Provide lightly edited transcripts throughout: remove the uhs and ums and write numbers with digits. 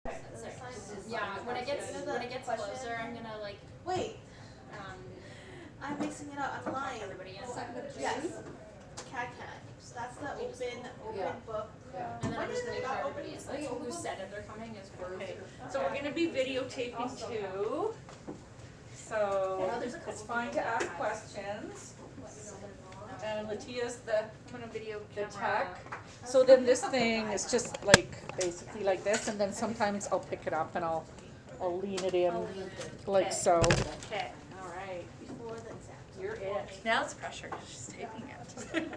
Yeah, when it gets closer, I'm gonna like Wait, um I'm mixing it up. I'm talk lying. everybody in. Yes. CAD. So that's the open book. And then When I'm just is gonna it tell not everybody open? is like who said that they're coming is first. Okay, so we're gonna be videotaping too. So it's fine to ask questions. And Latia's the tech. So then this thing is just like basically like this, and then sometimes I'll pick it up and I'll lean it in like so. Okay. All right. Before the exam. You're it. Now it's pressure because she's taping it.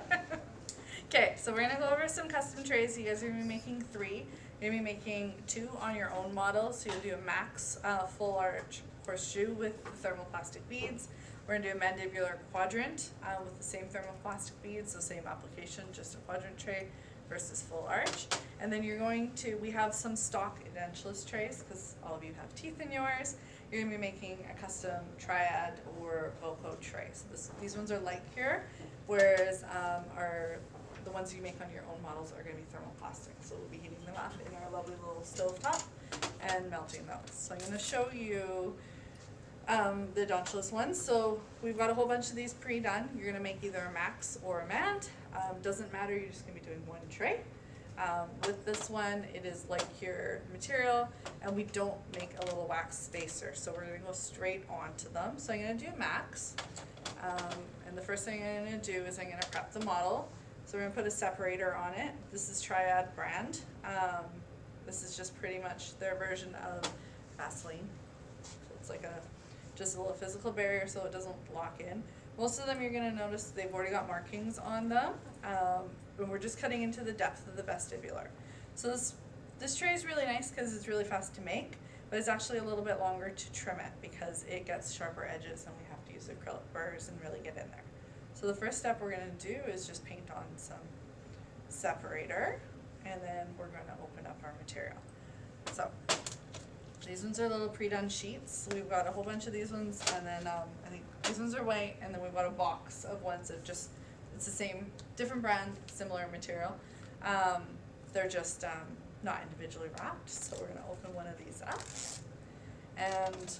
Okay, so we're gonna go over some custom trays. You guys are gonna be making 3. You're gonna be making 2 on your own model. So you'll do a max full arch horseshoe with the thermoplastic beads. We're gonna do a mandibular quadrant with the same thermoplastic beads, the same application, just a quadrant tray versus full arch. And then you're going to, we have some stock edentulous trays because all of you have teeth in yours. You're gonna be making a custom triad or Velcro tray. So these ones are light cure, whereas the ones you make on your own models are gonna be thermoplastic. So we'll be heating them up in our lovely little stove top and melting those. So I'm gonna show you the edentulous ones. So we've got a whole bunch of these pre-done. You're gonna make either a max or a mand. Doesn't matter, you're just gonna be doing one tray. With this one, it is light cure material, and we don't make a little wax spacer, so we're gonna go straight onto them. So I'm gonna do max, and the first thing I'm gonna do is I'm gonna prep the model. So we're gonna put a separator on it. This is Triad brand. This is just pretty much their version of Vaseline. So it's like just a little physical barrier so it doesn't lock in. Most of them you're gonna notice they've already got markings on them. And we're just cutting into the depth of the vestibular. So this tray is really nice because it's really fast to make, but it's actually a little bit longer to trim it because it gets sharper edges and we have to use acrylic burrs and really get in there. So the first step we're gonna do is just paint on some separator, and then we're gonna open up our material. So these ones are little pre-done sheets. We've got a whole bunch of these ones, and then I think these ones are white, and then we've got a box of ones that just, it's the same, different brand, similar material. They're just not individually wrapped, so we're gonna open one of these up. And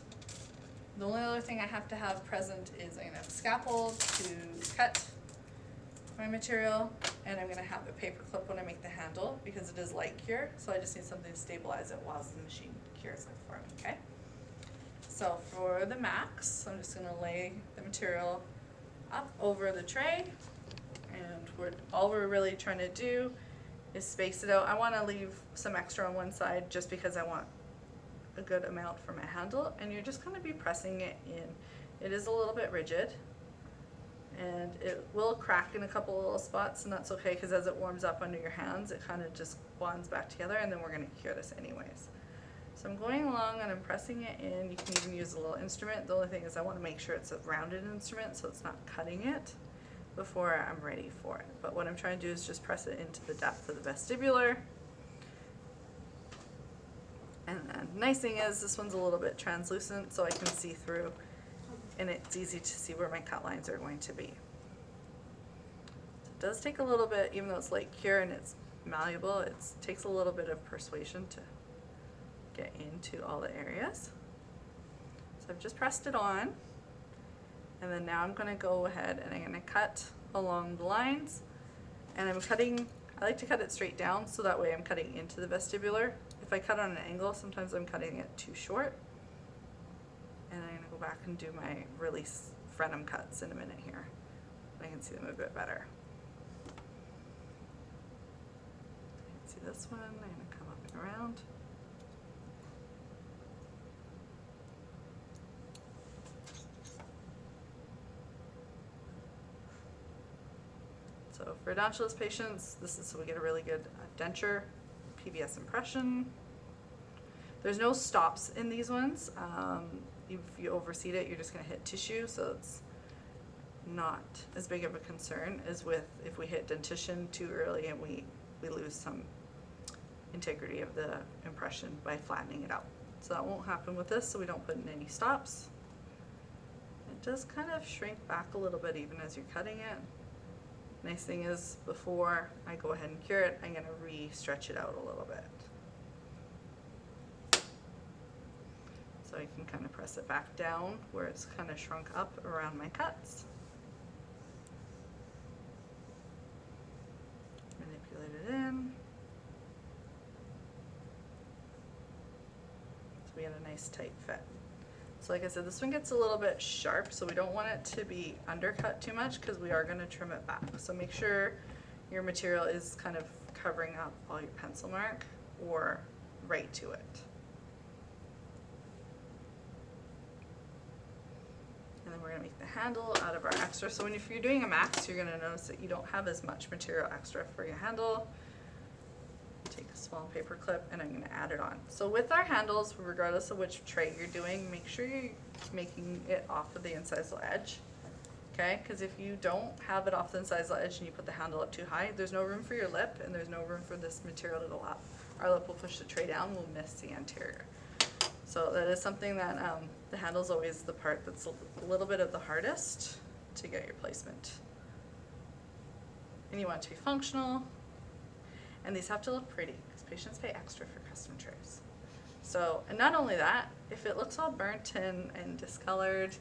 the only other thing I have to have present is I'm gonna have a scalpel to cut my material, and I'm gonna have a paper clip when I make the handle because it is light cure, so I just need something to stabilize it while the machine cures it for me, okay? So for the max, I'm just gonna lay the material up over the tray, and all we're really trying to do is space it out. I wanna leave some extra on one side just because I want a good amount for my handle, and you're just gonna be pressing it in. It is a little bit rigid, and it will crack in a couple little spots, and that's okay because as it warms up under your hands, it kind of just bonds back together, and then we're gonna cure this anyways. So I'm going along and I'm pressing it in. You can even use a little instrument. The only thing is I wanna make sure it's a rounded instrument so it's not cutting it before I'm ready for it. But what I'm trying to do is just press it into the depth of the vestibular. And the nice thing is this one's a little bit translucent so I can see through, and it's easy to see where my cut lines are going to be. It does take a little bit, even though it's light cure and it's malleable, it takes a little bit of persuasion to get into all the areas. So I've just pressed it on, and then now I'm gonna go ahead and I'm gonna cut along the lines, and I'm cutting, I like to cut it straight down so that way I'm cutting into the vestibular. If I cut on an angle, sometimes I'm cutting it too short. And I'm gonna go back and do my release frenum cuts in a minute here. I can see them a bit better. See this one, I'm gonna come up and around. So for edentulous patients, this is so we get a really good denture, PVS impression. There's no stops in these ones. If you overseed it, you're just gonna hit tissue, so it's not as big of a concern as with if we hit dentition too early and we lose some integrity of the impression by flattening it out. So that won't happen with this, so we don't put in any stops. It does kind of shrink back a little bit even as you're cutting it. Nice thing is, before I go ahead and cure it, I'm gonna re-stretch it out a little bit. So I can kind of press it back down where it's kind of shrunk up around my cuts. Manipulate it in. So we get a nice tight fit. So like I said, this one gets a little bit sharp, so we don't want it to be undercut too much because we are going to trim it back. So make sure your material is kind of covering up all your pencil mark or right to it. And then we're going to make the handle out of our extra. So if you're doing a max, you're going to notice that you don't have as much material extra for your handle. Take a small paper clip and I'm going to add it on. So with our handles, regardless of which tray you're doing, make sure you're making it off of the incisal edge. Okay, because if you don't have it off the incisal edge and you put the handle up too high, there's no room for your lip and there's no room for this material to go up. Our lip will push the tray down, we'll miss the anterior. So that is something that the handle is always the part that's a little bit of the hardest to get your placement. And you want it to be functional, and these have to look pretty because patients pay extra for custom trays. So, and not only that, if it looks all burnt and discolored,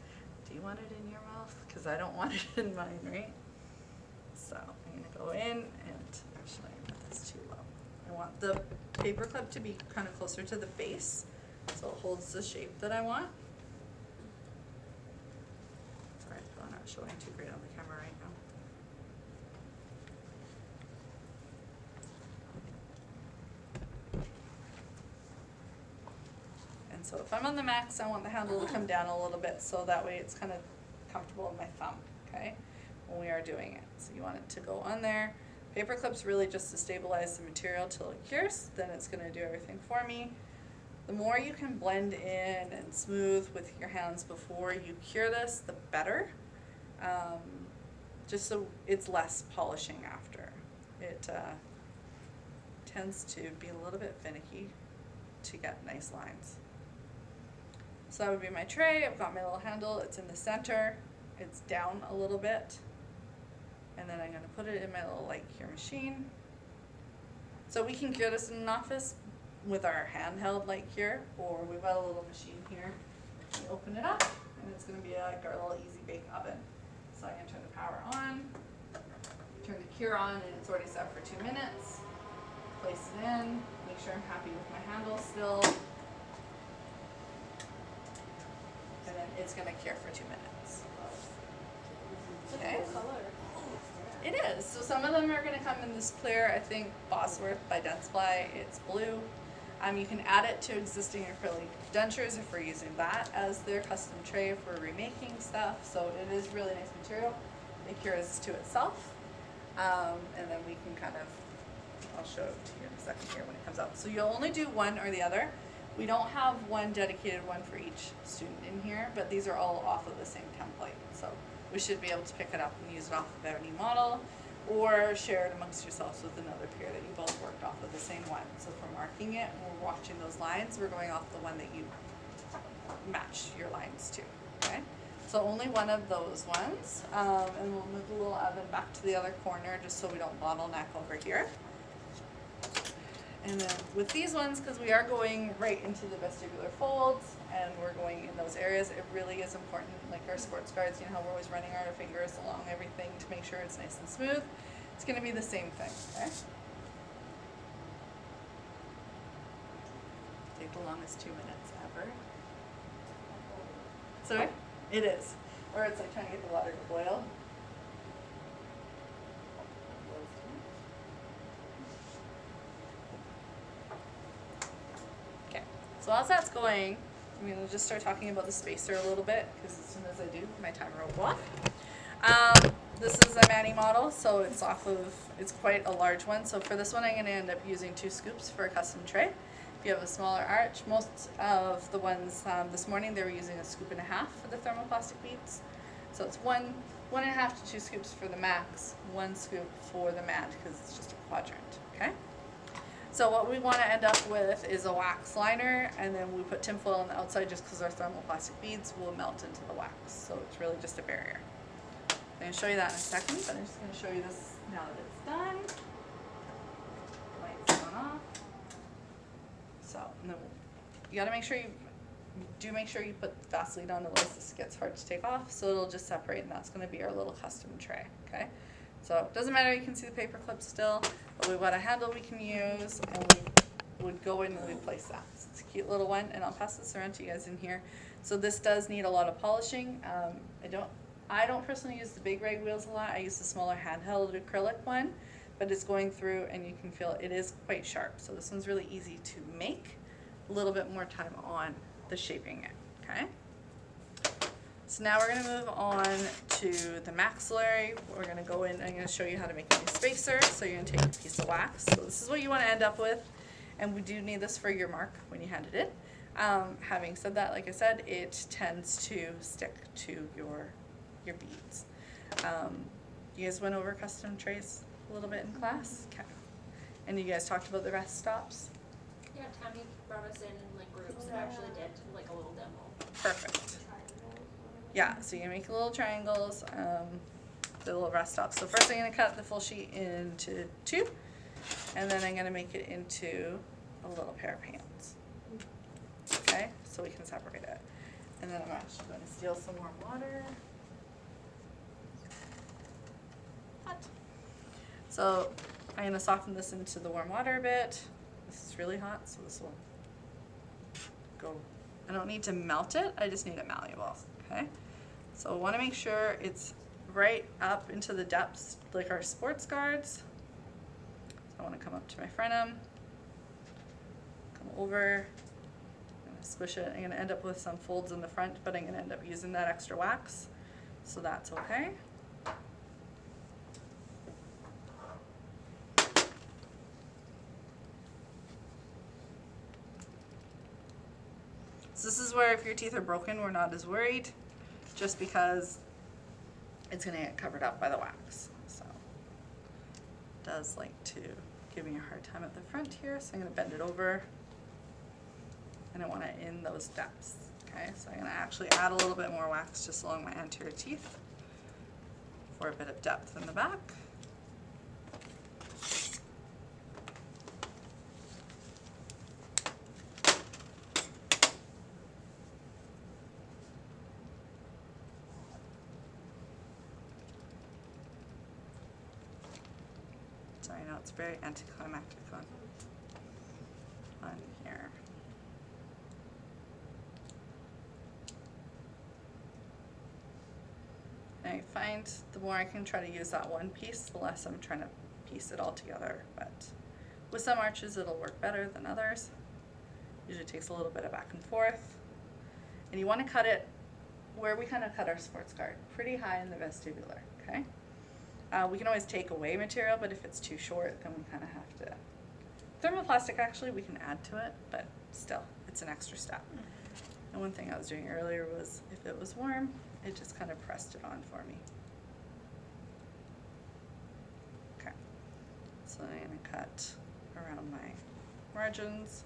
do you want it in your mouth? Because I don't want it in mine, right? So I'm going to go in and actually I put this too low. I want the paper clip to be kind of closer to the base so it holds the shape that I want. Sorry, I'm not showing too great on the camera right now. And so if I'm on the max, I want the handle to come down a little bit so that way it's kind of comfortable in my thumb, okay, when we are doing it. So you want it to go on there. Paper clip's really just to stabilize the material till it cures, then it's going to do everything for me. The more you can blend in and smooth with your hands before you cure this, the better. Just so it's less polishing after. It tends to be a little bit finicky to get nice lines. So that would be my tray. I've got my little handle. It's in the center. It's down a little bit. And then I'm going to put it in my little light cure machine. So we can cure this in an office with our handheld light cure, or we've got a little machine here. You open it up, and it's going to be like our little easy bake oven. So I can turn the power on, turn the cure on, and it's already set for 2 minutes. Place it in, make sure I'm happy with my handle still. And then it's going to cure for 2 minutes. Okay. It's a cool color. It is. So some of them are going to come in this clear. I think Bosworth by Dentsply, it's blue. You can add it to existing acrylic dentures if we're using that as their custom tray if we're remaking stuff. So it is really nice material. It cures to itself. And then we can kind of, I'll show it to you in a second here when it comes out. So you'll only do one or the other. We don't have one dedicated one for each student in here, but these are all off of the same template. So we should be able to pick it up and use it off of any model, or share it amongst yourselves with another peer that you both worked off of the same one. So for marking it, when we're watching those lines, we're going off the one that you match your lines to, okay? So only one of those ones, and we'll move the little oven back to the other corner just so we don't bottleneck over here. And then with these ones, because we are going right into the vestibular folds and we're going in those areas, it really is important, like our sports guards, you know how we're always running our fingers along everything to make sure it's nice and smooth. It's going to be the same thing, okay? Take the longest 2 minutes ever. Sorry? It is. Or it's like trying to get the water to boil. Okay, so as that's going, I'm going to just start talking about the spacer a little bit, because as soon as I do, my timer will go off. This is a Manny model, so it's it's quite a large one. So for this one, I'm going to end up using 2 scoops for a custom tray. If you have a smaller arch, most of the ones this morning, they were using 1.5 scoops for the thermoplastic beads. So it's 1.5 to 2 scoops for the max, 1 scoop for the mat, because it's just a quadrant, okay? So what we want to end up with is a wax liner, and then we put tinfoil on the outside just because our thermoplastic beads will melt into the wax. So it's really just a barrier. I'm going to show you that in a second, but I'm just going to show you this now that it's done. Lights on off. So, and then you got to make sure you do make sure you put Vaseline on, otherwise this gets hard to take off, so it'll just separate, and that's gonna be our little custom tray, okay? So, it doesn't matter, you can see the paper clip still, but we've got a handle we can use, and we would go in and we'd place that. So it's a cute little one, and I'll pass this around to you guys in here. So this does need a lot of polishing. I don't personally use the big rag wheels a lot, I use the smaller handheld acrylic one, but it's going through and you can feel it is quite sharp. So this one's really easy to make, a little bit more time on the shaping it, okay? So now we're gonna move on to the maxillary. We're gonna go in, I'm gonna show you how to make a new spacer. So you're gonna take a piece of wax. So this is what you wanna end up with, and we do need this for your mark when you hand it in. Having said that, like I said, it tends to stick to your beads. You guys went over custom trays a little bit in class? Okay. And you guys talked about the rest stops? Yeah, Tammy brought us in like groups and actually did like a little demo. Perfect. Yeah, so you make little triangles, the little rest stops. So first I'm gonna cut the full sheet into 2, and then I'm gonna make it into a little pair of pants. Okay, so we can separate it. And then I'm actually gonna steal some more water. Hot. So I'm gonna soften this into the warm water a bit. This is really hot, so this will go. I don't need to melt it, I just need it malleable, okay? So I wanna make sure it's right up into the depths, like our sports guards. So I wanna come up to my frenum, come over, I'm gonna squish it. I'm gonna end up with some folds in the front, but I'm gonna end up using that extra wax, so that's okay. So this is where if your teeth are broken, we're not as worried, just because it's gonna get covered up by the wax. So it does like to give me a hard time at the front here, so I'm gonna bend it over. And I want it in those depths. Okay, so I'm gonna actually add a little bit more wax just along my anterior teeth for a bit of depth in the back. Sorry, I know it's very anticlimactic on here. I find the more I can try to use that one piece, the less I'm trying to piece it all together. But with some arches, it'll work better than others. Usually takes a little bit of back and forth. And you want to cut it where we kind of cut our sports guard, pretty high in the vestibular, okay? We can always take away material, but if it's too short, then we kind of have to. Thermoplastic, actually, we can add to it, but still, it's an extra step. And one thing I was doing earlier was, if it was warm, it just kind of pressed it on for me. Okay, so I'm gonna cut around my margins.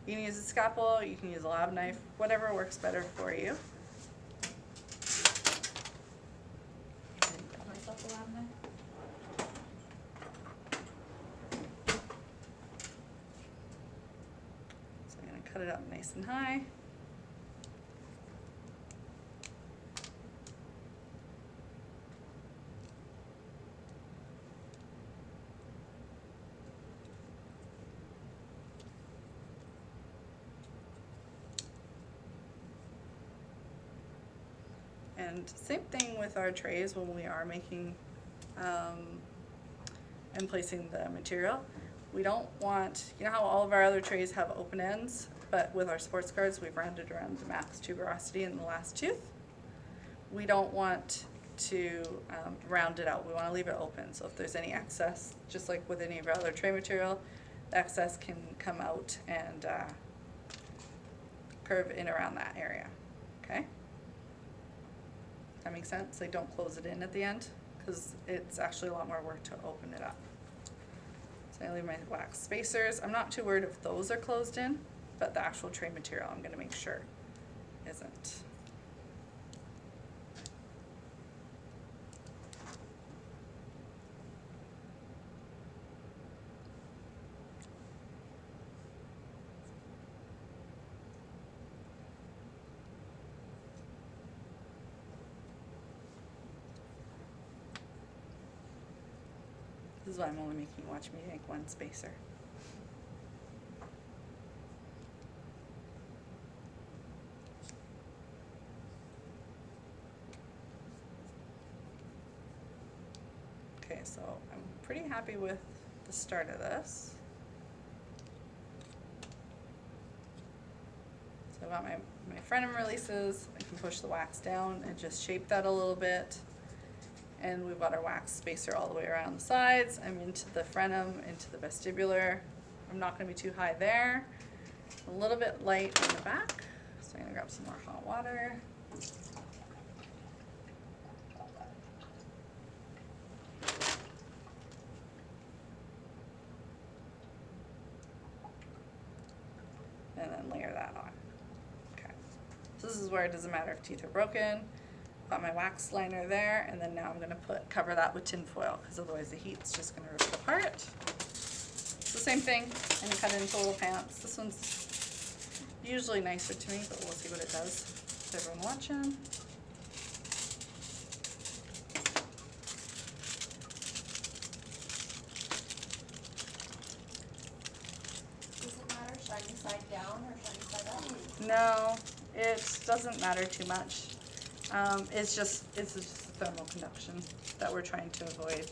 You can use a scalpel, you can use a lab knife, whatever works better for you. I didn't get myself a lab knife. So I'm gonna cut it up nice and high. And same thing with our trays when we are making and placing the material. We don't want, you know how all of our other trays have open ends, but with our sports guards, we've rounded around the max tuberosity in the last tooth. We don't want to round it out. We want to leave it open. So if there's any excess, just like with any of our other tray material, the excess can come out and curve in around that area, okay? That makes sense? Like, don't close it in at the end, because it's actually a lot more work to open it up. So I leave my wax spacers. I'm not too worried if those are closed in, but the actual tray material I'm gonna make sure isn't. is why I'm only making, watch me make one spacer. Okay, so I'm pretty happy with the start of this. So I've got my Frenum releases. I can push the wax down and just shape that a little bit. And we've got our wax spacer all the way around the sides. I'm into the Frenum, into the vestibular. I'm not gonna be too high there. A little bit light in the back. So I'm gonna grab some more hot water. And then layer that on. Okay. So this is where it doesn't matter if teeth are broken. Got my wax liner there, and then now I'm gonna cover that with tin foil, because otherwise the heat's just gonna rip it apart. It's the same thing, and you cut it into little pants. This one's usually nicer to me, but we'll see what it does. Is everyone watching? Does it matter shiny side down or shiny side up? No, it doesn't matter too much. It's just thermal conduction that we're trying to avoid.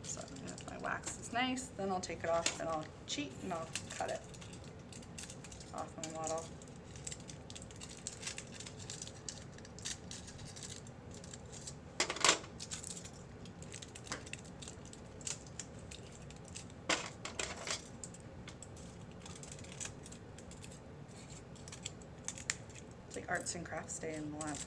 So if my wax is nice, then I'll take it off and I'll cheat and I'll cut it off my model. It's like arts and crafts day in the lab.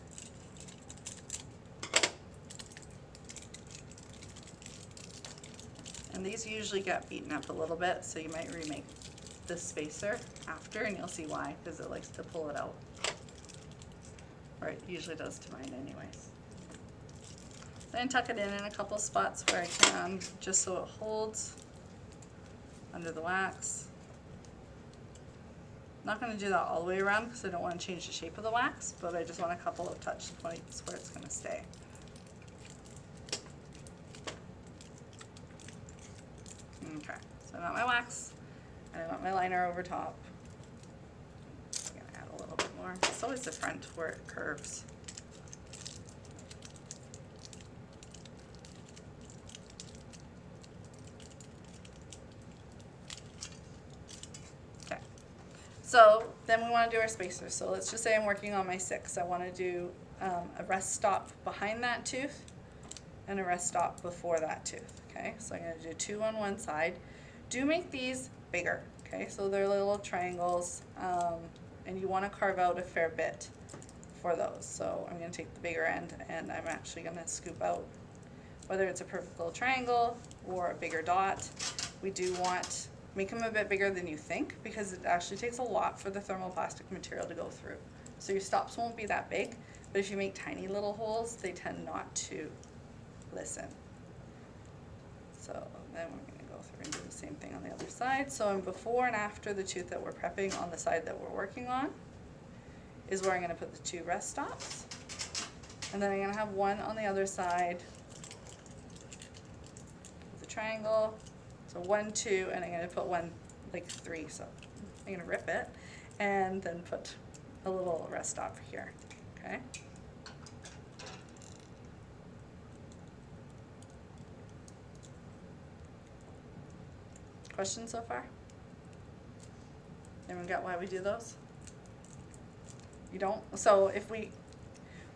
And these usually get beaten up a little bit, so you might remake this spacer after, and you'll see why, because it likes to pull it out. Or it usually does to mine anyways. Then tuck it in a couple spots where I can, just so it holds under the wax. Not going to do that all the way around because I don't want to change the shape of the wax, but I just want a couple of touch points where it's going to stay. Okay, so I got my wax, and I got my liner over top. I'm gonna add a little bit more. It's always the front where it curves. Okay, so then we want to do our spacers. So let's just say I'm working on my 6. I want to do a rest stop behind that tooth and a rest stop before that tooth. Okay, so I'm going to do 2 on one side. Do make these bigger, okay? So they're little triangles, and you want to carve out a fair bit for those. So I'm going to take the bigger end, and I'm actually going to scoop out, whether it's a perfect little triangle or a bigger dot. We do want, make them a bit bigger than you think, because it actually takes a lot for the thermoplastic material to go through. So your stops won't be that big, but if you make tiny little holes, they tend not to listen. So then we're going to go through and do the same thing on the other side. So I'm before and after the tooth that we're prepping on the side that we're working on is where I'm going to put the 2 rest stops. And then I'm going to have one on the other side with a triangle. So 1, 2, and I'm going to put one like 3. So I'm going to rip it and then put a little rest stop here. Okay. Questions so far? Anyone got why we do those? You don't? So if we,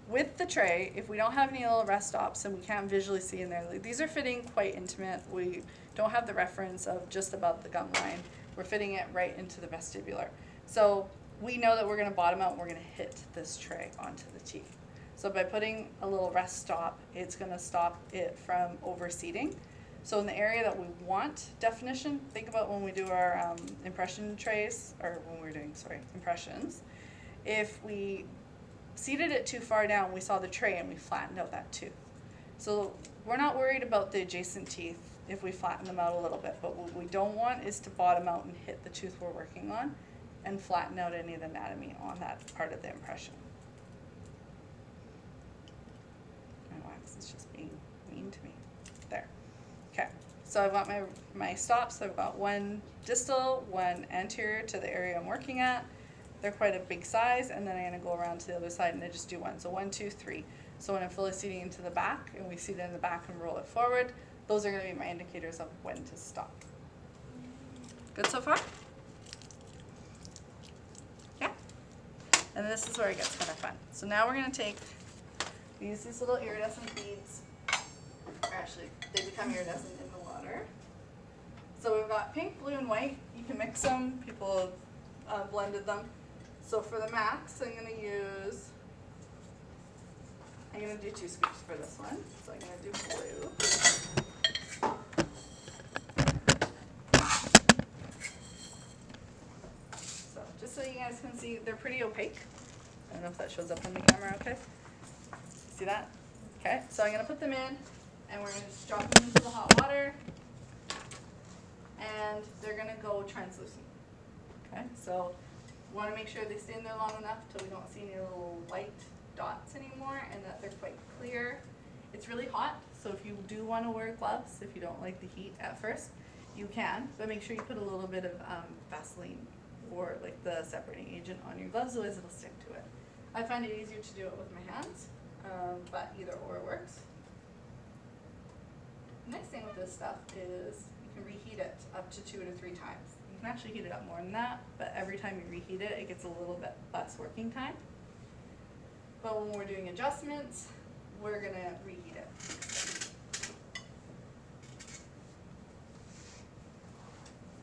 with the tray, if we don't have any little rest stops and we can't visually see in there, like, these are fitting quite intimate. We don't have the reference of just above the gum line. We're fitting it right into the vestibular. So we know that we're going to bottom out and we're going to hit this tray onto the teeth. So by putting a little rest stop, it's going to stop it from overseating. So in the area that we want definition, think about when we do our impression trays, or when we're doing, impressions. If we seated it too far down, we saw the tray and we flattened out that tooth. So we're not worried about the adjacent teeth if we flatten them out a little bit, but what we don't want is to bottom out and hit the tooth we're working on and flatten out any of the anatomy on that part of the impression. My wax is just being mean to me. There. Okay, So I've got my stops, I've got one distal, one anterior to the area I'm working at. They're quite a big size, and then I'm gonna go around to the other side and I just do one. So 1, 2, 3. So when I'm fully seating into the back and we seat it in the back and roll it forward, those are gonna be my indicators of when to stop. Good so far? Yeah? And this is where it gets kind of fun. So now we're gonna use these little iridescent beads. Or actually, they become iridescent in the water. So we've got pink, blue, and white. You can mix them. People have blended them. So for the max, I'm gonna do 2 scoops for this one. So I'm gonna do blue. So just so you guys can see, they're pretty opaque. I don't know if that shows up on the camera okay. See that? Okay, so I'm gonna put them in and we're gonna just drop them into the hot water and they're gonna go translucent. Okay, so we wanna make sure they stay in there long enough till we don't see any little white dots anymore and that they're quite clear. It's really hot, so if you do wanna wear gloves, if you don't like the heat at first, you can, but make sure you put a little bit of Vaseline or like the separating agent on your gloves, otherwise it'll stick to it. I find it easier to do it with my hands, but either or works. The nice thing with this stuff is you can reheat it up to 2 to 3 times. You can actually heat it up more than that, but every time you reheat it, it gets a little bit less working time. But when we're doing adjustments, we're gonna reheat it.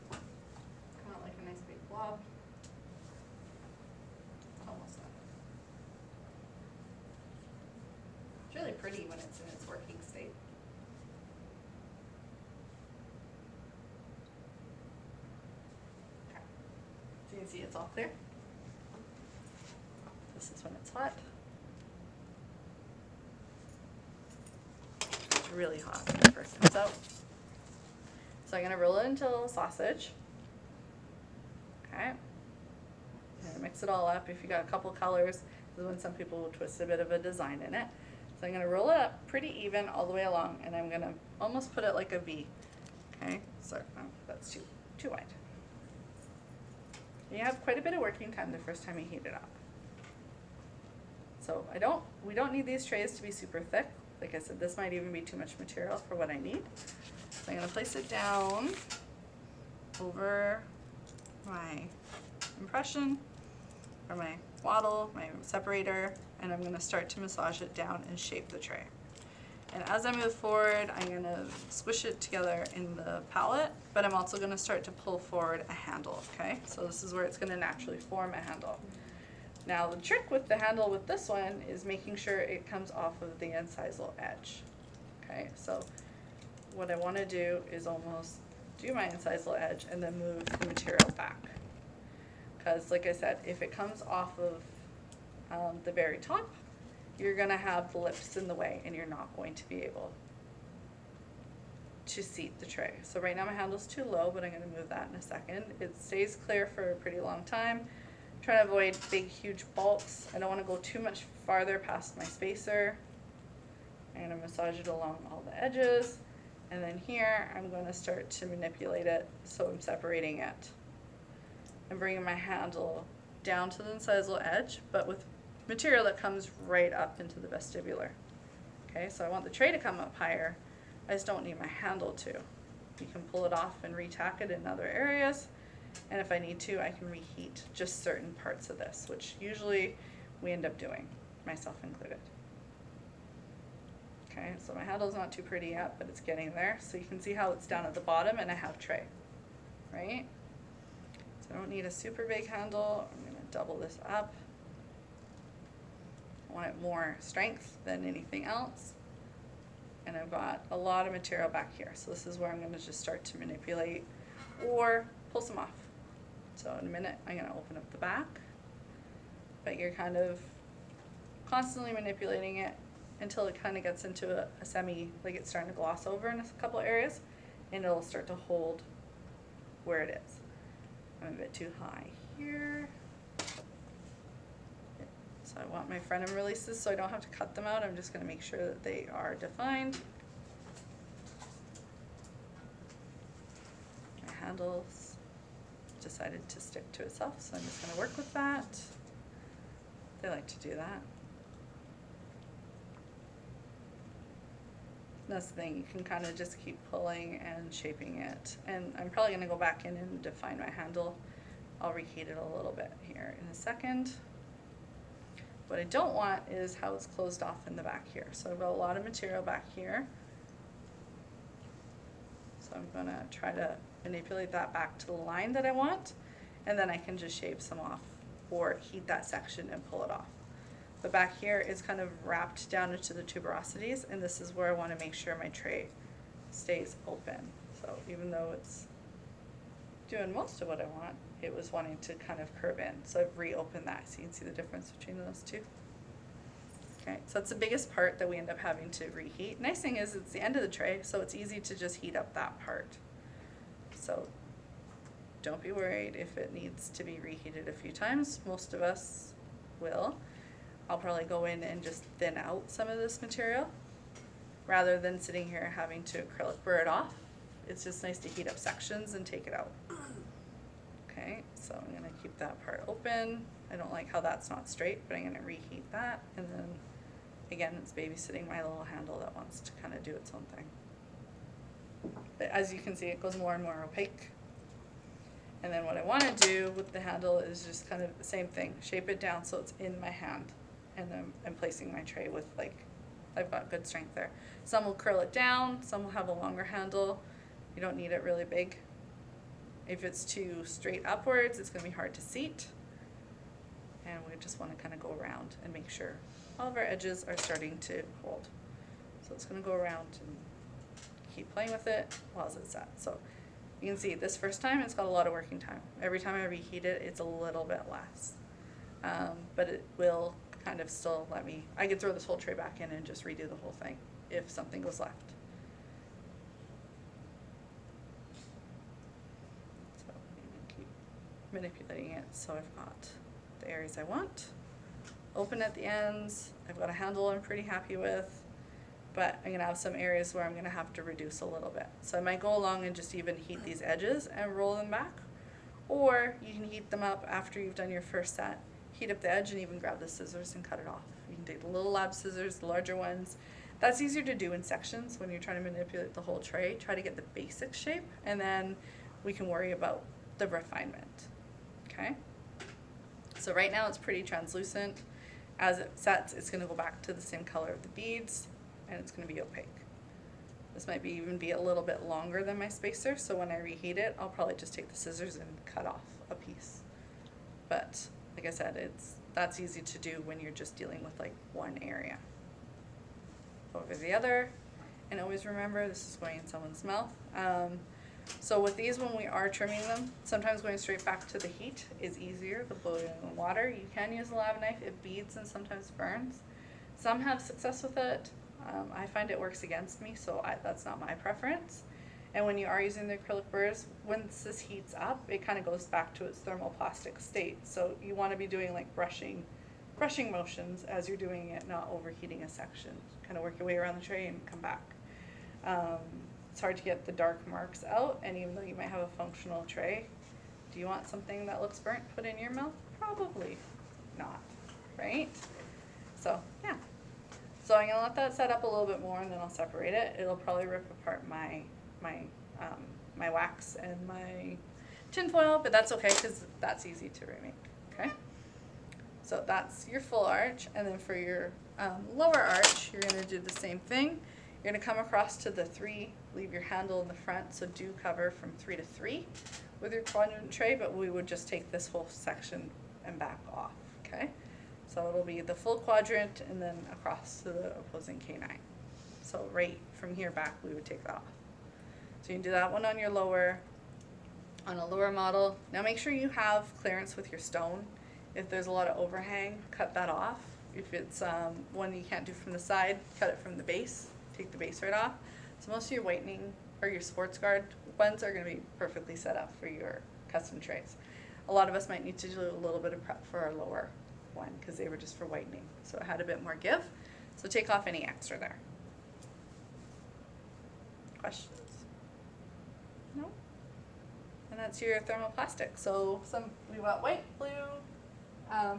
Kind of like a nice big blob. Almost done. It's really pretty when it's in its working state. Okay. So you can see it's all clear. This is when it's hot. It's really hot when it first comes out. So I'm gonna roll it into a little sausage. Okay. And mix it all up. If you got a couple colors, this is when some people will twist a bit of a design in it. So I'm gonna roll it up pretty even all the way along, and I'm gonna almost put it like a V. Okay, so that's too wide. You have quite a bit of working time the first time you heat it up. So we don't need these trays to be super thick. Like I said, this might even be too much material for what I need. So I'm gonna place it down over my impression, or my wattle, my separator, and I'm gonna start to massage it down and shape the tray. And as I move forward, I'm gonna squish it together in the palette, but I'm also gonna start to pull forward a handle, okay? So this is where it's gonna naturally form a handle. Now the trick with the handle with this one is making sure it comes off of the incisal edge, okay? So what I wanna do is almost do my incisal edge and then move the material back. Because like I said, if it comes off of the very top, you're gonna have the lips in the way and you're not going to be able to seat the tray. So right now my handle's too low, but I'm gonna move that in a second. It stays clear for a pretty long time. Try to avoid big, huge bulks. I don't wanna go too much farther past my spacer. I'm gonna massage it along all the edges. And then here, I'm gonna start to manipulate it so I'm separating it. I'm bringing my handle down to the incisal edge, but with material that comes right up into the vestibular. Okay, so I want the tray to come up higher. I just don't need my handle to. You can pull it off and retack it in other areas. And if I need to, I can reheat just certain parts of this, which usually we end up doing, myself included. Okay, so my handle's not too pretty yet, but it's getting there. So you can see how it's down at the bottom and I have tray, right? So I don't need a super big handle. I'm gonna double this up. I want it more strength than anything else. And I've got a lot of material back here. So this is where I'm gonna just start to manipulate or pull some off. So in a minute, I'm gonna open up the back, but you're kind of constantly manipulating it until it kind of gets into a semi, like it's starting to gloss over in a couple areas, and it'll start to hold where it is. I'm a bit too high here. So I want my Frenum releases so I don't have to cut them out. I'm just gonna make sure that they are defined. handles decided to stick to itself, so I'm just gonna work with that. They like to do that. That's the thing, you can kind of just keep pulling and shaping it. And I'm probably gonna go back in and define my handle. I'll reheat it a little bit here in a second. What I don't want is how it's closed off in the back here. So I've got a lot of material back here. So I'm gonna try to manipulate that back to the line that I want, and then I can just shave some off or heat that section and pull it off. But back here is kind of wrapped down into the tuberosities, and this is where I want to make sure my tray stays open. So even though it's doing most of what I want, it was wanting to kind of curve in. So I've reopened that so you can see the difference between those two. Okay, so that's the biggest part that we end up having to reheat. Nice thing is it's the end of the tray, so it's easy to just heat up that part. So don't be worried if it needs to be reheated a few times. Most of us will. I'll probably go in and just thin out some of this material rather than sitting here having to acrylic burr it off. It's just nice to heat up sections and take it out. Okay, so I'm gonna keep that part open. I don't like how that's not straight, but I'm gonna reheat that, and then again, it's babysitting my little handle that wants to kind of do its own thing. But as you can see, it goes more and more opaque. And then what I want to do with the handle is just kind of the same thing, shape it down so it's in my hand. And then I'm placing my tray with, like, I've got good strength there. Some will curl it down, some will have a longer handle. You don't need it really big. If it's too straight upwards, it's going to be hard to seat. And we just want to kind of go around and make sure all of our edges are starting to hold. So it's going to go around and keep playing with it while it's set. So you can see this first time it's got a lot of working time. Every time I reheat it, it's a little bit less. But it will kind of still let me, I could throw this whole tray back in and just redo the whole thing if something was left. So I'm gonna keep manipulating it so I've got the areas I want. Open at the ends. I've got a handle I'm pretty happy with, but I'm gonna have some areas where I'm gonna have to reduce a little bit. So I might go along and just even heat these edges and roll them back, or you can heat them up after you've done your first set. Heat up the edge and even grab the scissors and cut it off. You can take the little lab scissors, the larger ones. That's easier to do in sections when you're trying to manipulate the whole tray. Try to get the basic shape, and then we can worry about the refinement. Okay? So right now it's pretty translucent. As it sets, it's going to go back to the same color of the beads, and it's going to be opaque. This might even be a little bit longer than my spacer, so when I reheat it, I'll probably just take the scissors and cut off a piece. But like I said, that's easy to do when you're just dealing with like one area. Over the other, and always remember this is going in someone's mouth. So with these, when we are trimming them, sometimes going straight back to the heat is easier. The boiling water, you can use a lab knife. It beads and sometimes burns. Some have success with it. I find it works against me, so that's not my preference. And when you are using the acrylic burrs, once this heats up, it kind of goes back to its thermoplastic state. So you want to be doing like brushing motions as you're doing it, not overheating a section. Kind of work your way around the tray and come back. It's hard to get the dark marks out, and even though you might have a functional tray, do you want something that looks burnt put in your mouth? Probably not, right? So yeah. So I'm gonna let that set up a little bit more, and then I'll separate it. It'll probably rip apart my wax and my tin foil, but that's okay because that's easy to remake. Okay. So that's your full arch, and then for your lower arch, you're gonna do the same thing. You're gonna come across to the 3, leave your handle in the front, so do cover from 3 to 3 with your quadrant tray, but we would just take this whole section and back off, okay? So it'll be the full quadrant and then across to the opposing canine. So right from here back, we would take that off. So you can do that one on your lower, on a lower model. Now make sure you have clearance with your stone. If there's a lot of overhang, cut that off. If it's one you can't do from the side, cut it from the base. Take the base right off. So most of your whitening or your sports guard ones are going to be perfectly set up for your custom trays. A lot of us might need to do a little bit of prep for our lower one because they were just for whitening. So it had a bit more give. So take off any extra there. Questions? No? once your thermoplastic. So we got white, blue,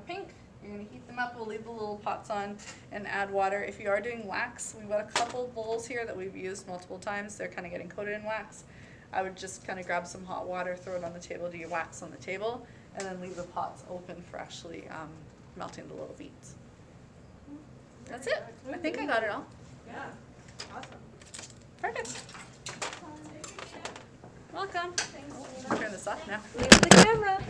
pink. You're gonna heat them up. We'll leave the little pots on and add water. If you are doing wax, we've got a couple bowls here that we've used multiple times. They're kind of getting coated in wax. I would just kind of grab some hot water, throw it on the table, do your wax on the table, and then leave the pots open for actually melting the little beads. That's it. I think I got it all. Yeah, awesome. Perfect. Welcome. Thanks, Oh, Nina. I'll turn this off now. Leave the camera.